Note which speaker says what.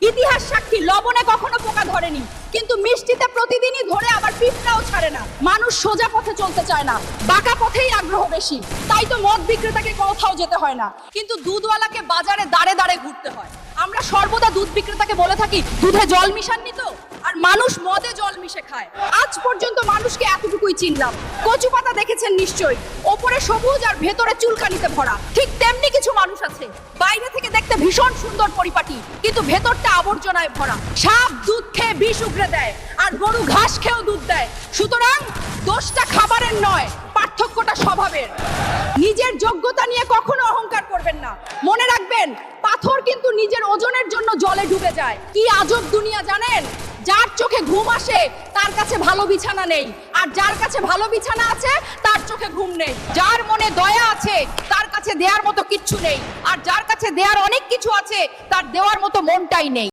Speaker 1: ইতিহাস সাক্ষী লবণে কখনো পোকা ধরেনি, কিন্তু মিষ্টিতে প্রতিদিনই ধরে আবার পিঁপড়াও ছাড়ে না। মানুষ সোজা পথে চলতে চায় না, বাঁকা পথেই আগ্রহ বেশি। তাই তো মদ বিক্রেতাকে কোথাও যেতে হয় না, কিন্তু দুধওয়ালাকে বাজারে দাঁড়ে দাঁড়ে ঘুরতে হয়। আমরা সর্বদা দুধ বিক্রেতাকে বলে থাকি, দুধে জল মিশাননি তো? আর মানুষ মদে জল মিশে খায়। আজ পর্যন্ত মানুষকে এতটুকুই চিনলাম। কচু পাতা দেখেছেন নিশ্চয়ই, ওপরে সবুজ আর ভেতরে চুলকানিতে ভরা। ঠিক তেমনি কিছু মানুষ আছে, বাইরে থেকে দেখতে ভীষণ সুন্দর পরিপাটি, কিন্তু ভেতরটা আবর্জনায় ভরা। সাপ দুধ খেয়ে বিষ উগরে দেয়, আর গরু ঘাস খেয়েও দুধ দেয়। সুতরাং দোষটা খাবারের নয়, পার্থক্যটা স্বভাবের। নিজের যোগ্যতা নিয়ে কখনো অহংকার করবেন না। মনে রাখবেন, পাথর কিন্তু নিজের ওজনের জন্য জলে ডুবে যায়। কি আজব দুনিয়া জানেন? যার চোখে ঘুম আসে তার কাছে ভালো বিছানা নেই, আর যার কাছে ভালো বিছানা আছে তার চোখে ঘুম নেই। যার মনে দয়া আছে তার কাছে দেওয়ার মতো কিচ্ছু নেই, আর যার কাছে দেওয়ার অনেক কিছু আছে তার দেওয়ার মতো মনটাই নেই।